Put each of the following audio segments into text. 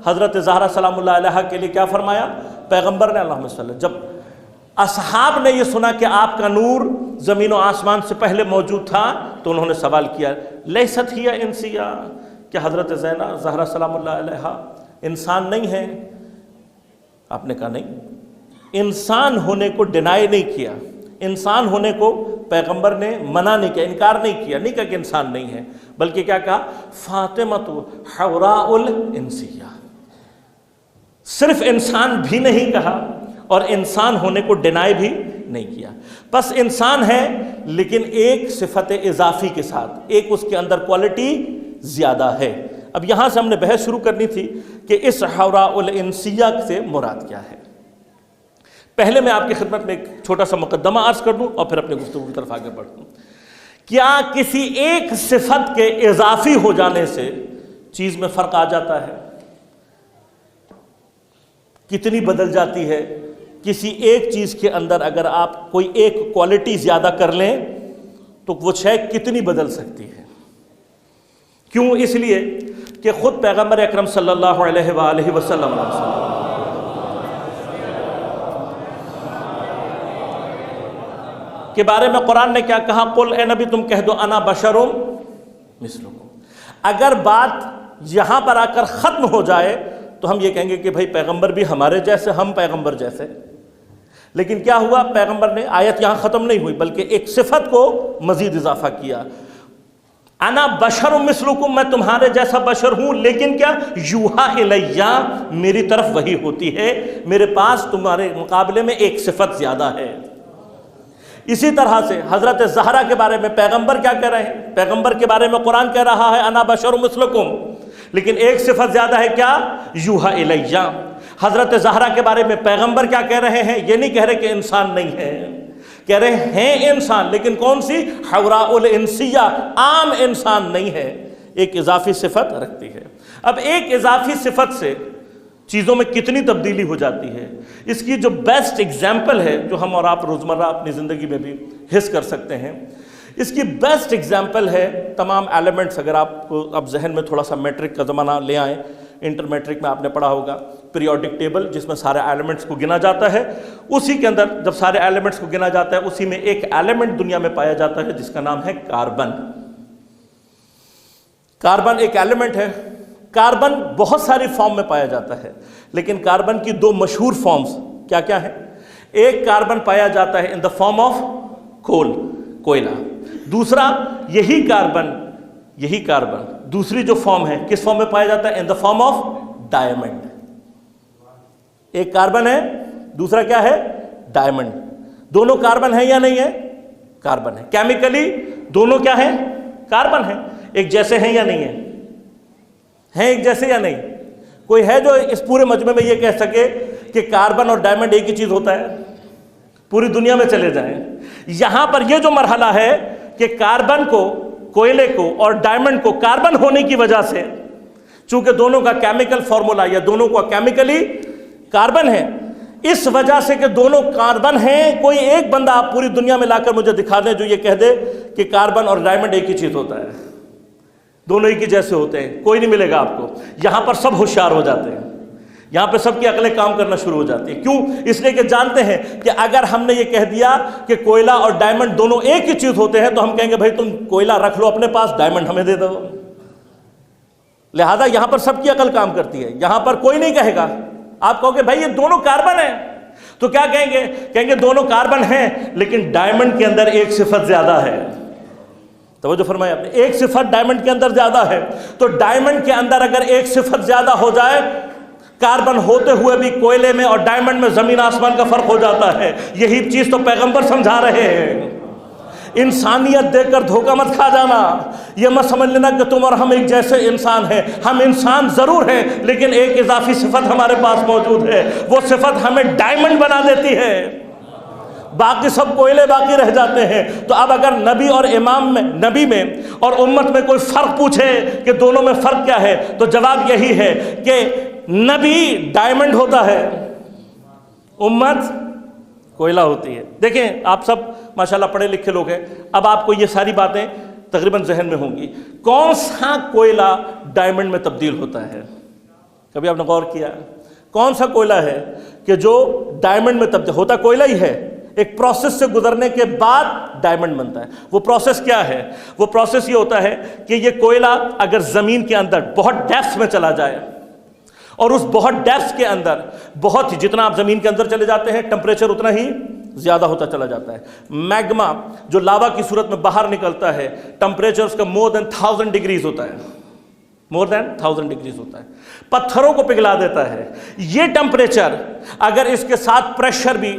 حضرت زہرا سلام اللہ علیہا کے لیے کیا فرمایا پیغمبر نے؟ اللہم صلی اللہ. جب اصحاب نے یہ سنا کہ آپ کا نور زمین و آسمان سے پہلے موجود تھا تو انہوں نے سوال کیا لیست ہی انسیہ، کہ حضرت زہرا سلام اللہ علیہا انسان نہیں ہے؟ آپ نے کہا نہیں. انسان ہونے کو ڈینائی نہیں کیا، انسان ہونے کو پیغمبر نے منع نہیں کیا، انکار نہیں کیا، نہیں کہا کہ انسان نہیں ہے، بلکہ کیا کہا فاطمۃ حوراء الانسیہ. صرف انسان بھی نہیں کہا اور انسان ہونے کو ڈینائی بھی نہیں کیا. بس انسان ہے لیکن ایک صفت اضافی کے ساتھ، ایک اس کے اندر کوالٹی زیادہ ہے. اب یہاں سے ہم نے بحث شروع کرنی تھی کہ اس حوراء الانسیہ سے مراد کیا ہے. پہلے میں آپ کی خدمت میں ایک چھوٹا سا مقدمہ عرض کر دوں اور پھر اپنے گفتگو کی طرف آگے بڑھوں. کیا کسی ایک صفت کے اضافی ہو جانے سے چیز میں فرق آ جاتا ہے؟ کتنی بدل جاتی ہے؟ کسی ایک چیز کے اندر اگر آپ کوئی ایک کوالٹی زیادہ کر لیں تو وہ شے کتنی بدل سکتی ہے؟ کیوں؟ اس لیے کہ خود پیغمبر اکرم صلی اللہ علیہ وآلہ وسلم کے بارے میں قرآن نے کیا کہا؟ قل اے نبی تم کہہ دو انا بشر مثلکم. اگر بات یہاں پر آ کر ختم ہو جائے تو ہم یہ کہیں گے کہ بھائی پیغمبر بھی ہمارے جیسے، ہم پیغمبر جیسے. لیکن کیا ہوا؟ پیغمبر نے آیت یہاں ختم نہیں ہوئی بلکہ ایک صفت کو مزید اضافہ کیا. انا بشر مثلکم، میں تمہارے جیسا بشر ہوں، لیکن کیا یوحا الیہ، میری طرف وحی ہوتی ہے، میرے پاس تمہارے مقابلے میں ایک صفت زیادہ ہے. اسی طرح سے حضرت زہرا کے بارے میں پیغمبر کیا کہہ رہے ہیں؟ پیغمبر کے بارے میں قرآن کہہ رہا ہے انا بشر مثلکم، لیکن ایک صفت زیادہ ہے، کیا؟ یوحا الیہ. حضرت زہرا کے بارے میں پیغمبر کیا کہہ رہے ہیں؟ یہ نہیں کہہ رہے کہ انسان نہیں ہے، کہہ رہے ہیں انسان، لیکن کون سی؟ حوراء الانسیہ، عام انسان نہیں ہے، ایک اضافی صفت رکھتی ہے. اب ایک اضافی صفت سے چیزوں میں کتنی تبدیلی ہو جاتی ہے، اس کی جو بیسٹ ایگزامپل ہے، جو ہم اور آپ روزمرہ اپنی زندگی میں بھی حس کر سکتے ہیں، اس کی بیسٹ ایگزامپل ہے تمام ایلیمنٹس. اگر آپ کو اب ذہن میں تھوڑا سا میٹرک کا زمانہ لے آئیں، انٹر میٹرک میں آپ نے پڑھا ہوگا پیریوڈک ٹیبل جس میں سارے ایلیمنٹس کو گنا جاتا ہے. اسی کے اندر جب سارے ایلیمنٹس کو گنا جاتا ہے اسی میں ایک ایلیمنٹ دنیا میں پایا جاتا ہے جس کا نام ہے کاربن. کاربن ایک ایلیمنٹ ہے. کاربن بہت ساری فارم میں پایا جاتا ہے، لیکن کاربن کی دو مشہور فارمز کیا کیا ہیں؟ ایک کاربن پایا جاتا ہے ان دا فارم آف کول، کوئلہ. دوسرا یہی کاربن دوسری جو فارم ہے کس فارم میں پایا جاتا ہے؟ ان دا فارم آف ڈائمنڈ. ایک کاربن ہے، دوسرا کیا ہے؟ ڈائمنڈ. دونوں کاربن ہیں یا نہیں ہے؟ کاربن ہے. کیمیکلی دونوں کیا ہیں؟ کاربن ہیں. ایک جیسے ہیں یا نہیں ہیں؟ ایک جیسے یا نہیں؟ کوئی ہے جو اس پورے مجمع میں یہ کہہ سکے کہ کاربن اور ڈائمنڈ ایک ہی چیز ہوتا ہے؟ پوری دنیا میں چلے جائیں، یہاں پر یہ جو مرحلہ ہے کہ کاربن کو، کوئلے کو اور ڈائمنڈ کو کاربن ہونے کی وجہ سے، چونکہ دونوں کا کیمیکل فارمولا یا دونوں کا کیمیکلی کاربن ہے، اس وجہ سے کہ دونوں کاربن ہیں، کوئی ایک بندہ آپ پوری دنیا میں لا کر مجھے دکھا دیں جو یہ کہہ دے کہ کاربن اور ڈائمنڈ ایک ہی چیز ہوتا ہے، دونوں ایک ہی جیسے ہوتے ہیں، کوئی نہیں ملے گا آپ کو. یہاں پر سب ہوشیار ہو جاتے ہیں، یہاں پہ سب کی عقلیں کام کرنا شروع ہو جاتی ہیں. کیوں؟ اس لیے کہ جانتے ہیں کہ اگر ہم نے یہ کہہ دیا کہ کوئلہ اور ڈائمنڈ دونوں ایک ہی چیز ہوتے ہیں تو ہم کہیں گے بھائی تم کوئلہ رکھ لو اپنے پاس، ڈائمنڈ ہمیں دے دو. لہذا یہاں پر سب کی عقل کام کرتی ہے، یہاں پر کوئی نہیں کہے گا. آپ کہو گے بھائی یہ دونوں کاربن ہیں تو کیا کہیں گے؟ کہیں گے دونوں کاربن ہیں لیکن ڈائمنڈ کے اندر ایک صفت زیادہ ہے. توجہ فرمائے آپ نے، ایک صفت ڈائمنڈ کے اندر زیادہ ہے. تو ڈائمنڈ کے اندر اگر ایک صفت زیادہ ہو جائے، کاربن ہوتے ہوئے بھی کوئلے میں اور ڈائمنڈ میں زمین آسمان کا فرق ہو جاتا ہے. یہی چیز تو پیغمبر سمجھا رہے ہیں. انسانیت دے کر دھوکہ مت کھا جانا، یہ مت سمجھ لینا کہ تم اور ہم ایک جیسے انسان ہیں. ہم انسان ضرور ہیں لیکن ایک اضافی صفت ہمارے پاس موجود ہے، وہ صفت ہمیں ڈائمنڈ بنا دیتی ہے، باقی سب کوئلے باقی رہ جاتے ہیں. تو اب اگر نبی اور امام میں، نبی میں اور امت میں کوئی فرق پوچھے کہ دونوں میں فرق کیا ہے، تو جواب یہی ہے کہ نبی ڈائمنڈ ہوتا ہے، امت کوئلہ ہوتی ہے. دیکھیں آپ سب ماشاءاللہ پڑھے لکھے لوگ ہیں، اب آپ کو یہ ساری باتیں تقریباً ذہن میں ہوں گی. کون سا کوئلہ ڈائمنڈ میں تبدیل ہوتا ہے؟ کبھی آپ نے غور کیا کون سا کوئلہ ہے کہ جو ڈائمنڈ میں تبدیل ہوتا؟ کوئلہ ہی ہے، ایک پروسیس سے گزرنے کے بعد ڈائمنڈ بنتا ہے۔ وہ پروسیس کیا ہے؟ وہ پروسیس یہ ہوتا ہے کہ یہ کوئلہ اگر زمین کے اندر بہت ڈیپتھ میں چلا جائے اور اس بہت ڈیپتھ کے اندر بہت ہی، جتنا آپ زمین کے اندر چلے جاتے ہیں ٹمپریچر اتنا ہی زیادہ ہوتا چلا جاتا ہے۔ میگما جو لاوا کی صورت میں باہر نکلتا ہے، ٹمپریچر اس کا more than 1000 ڈگریز ہوتا ہے، more than 1000 ڈگریز ہوتا ہے، پتھروں کو پگھلا دیتا ہے۔ یہ ٹمپریچر اگر اس کے ساتھ پریشر بھی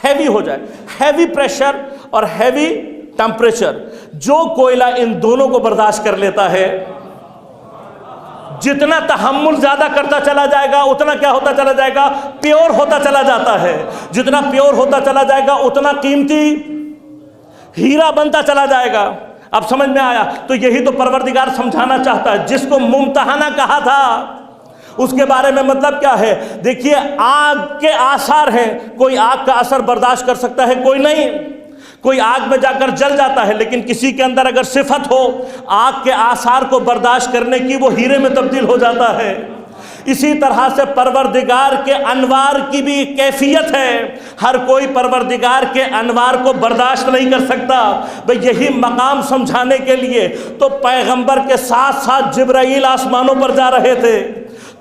ہیوی ہو جائے، ہیوی پریشر اور ہیوی ٹمپریچر، جو کوئلہ ان دونوں کو برداشت کر لیتا ہے، جتنا تحمل زیادہ کرتا چلا جائے گا اتنا کیا ہوتا چلا جائے گا؟ پیور ہوتا چلا جاتا ہے۔ جتنا پیور ہوتا چلا جائے گا اتنا قیمتی ہیرا بنتا چلا جائے گا۔ اب سمجھ میں آیا؟ تو یہی تو پروردگار سمجھانا چاہتا ہے۔ جس کو ممتحنہ کہا تھا اس کے بارے میں مطلب کیا ہے؟ دیکھیے آگ کے آثار ہیں، کوئی آگ کا اثر برداشت کر سکتا ہے، کوئی نہیں۔ کوئی آگ میں جا کر جل جاتا ہے، لیکن کسی کے اندر اگر صفت ہو آگ کے آثار کو برداشت کرنے کی، وہ ہیرے میں تبدیل ہو جاتا ہے۔ اسی طرح سے پروردگار کے انوار کی بھی کیفیت ہے، ہر کوئی پروردگار کے انوار کو برداشت نہیں کر سکتا۔ بھئی یہی مقام سمجھانے کے لیے تو پیغمبر کے ساتھ ساتھ جبرائیل آسمانوں پر جا رہے تھے،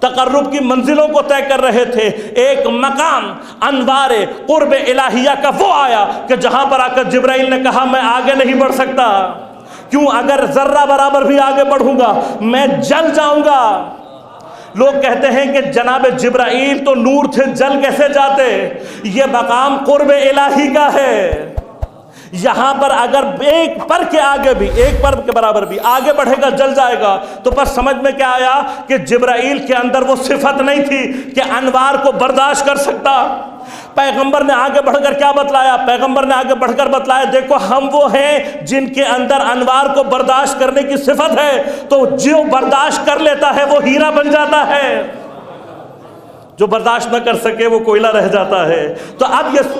تقرب کی منزلوں کو طے کر رہے تھے۔ ایک مقام انوار قرب الہیہ کا وہ آیا کہ جہاں پر آ کر جبرائیل نے کہا میں آگے نہیں بڑھ سکتا، کیوں؟ اگر ذرہ برابر بھی آگے بڑھوں گا میں جل جاؤں گا۔ لوگ کہتے ہیں کہ جناب جبرائیل تو نور تھے، جل کیسے جاتے؟ یہ مقام قرب الہی کا ہے۔ یہاں پر اگر ایک پر کے آگے بھی، ایک پر کے برابر بھی آگے بڑھے گا جل جائے گا۔ تو بس سمجھ میں کیا آیا کہ جبرائیل کے اندر وہ صفت نہیں تھی کہ انوار کو برداشت کر سکتا۔ پیغمبر نے آگے بڑھ کر کیا بتلایا؟ پیغمبر نے آگے بڑھ کر بتلایا دیکھو ہم وہ ہیں جن کے اندر انوار کو برداشت کرنے کی صفت ہے، تو جو برداشت کر لیتا ہے وہ ہیرا بن جاتا ہے، جو برداشت نہ کر سکے وہ کوئلہ رہ جاتا ہے۔ تو اب یہ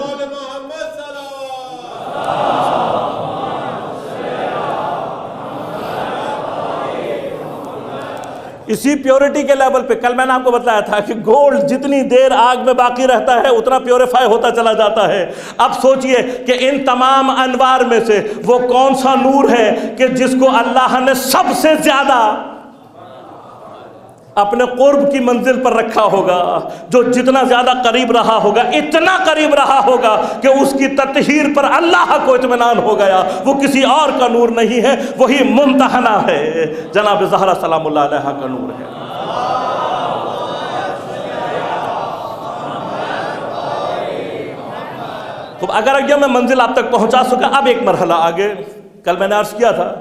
اسی پیورٹی کے لیول پہ کل میں نے آپ کو بتلایا تھا کہ گولڈ جتنی دیر آگ میں باقی رہتا ہے اتنا پیوریفائی ہوتا چلا جاتا ہے۔ اب سوچئے کہ ان تمام انوار میں سے وہ کون سا نور ہے کہ جس کو اللہ نے سب سے زیادہ اپنے قرب کی منزل پر رکھا ہوگا، جو جتنا زیادہ قریب رہا ہوگا اتنا قریب رہا ہوگا کہ اس کی تطہیر پر اللہ کو اطمینان ہو گیا۔ وہ کسی اور کا نور نہیں ہے، وہی ممتحنہ ہے، جناب زہرا سلام اللہ علیہا کا نور ہے۔ تو اگر یہ میں منزل آپ تک پہنچا سکا، اب ایک مرحلہ آگے۔ کل میں نے عرض کیا تھا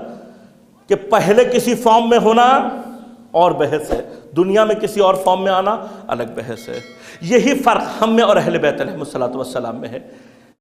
کہ پہلے کسی فارم میں ہونا اور بحث ہے، دنیا میں کسی اور فارم میں آنا الگ بحث ہے۔ یہی فرق ہم میں اور اہل بیت علیہ الصلوۃ والسلام میں ہے۔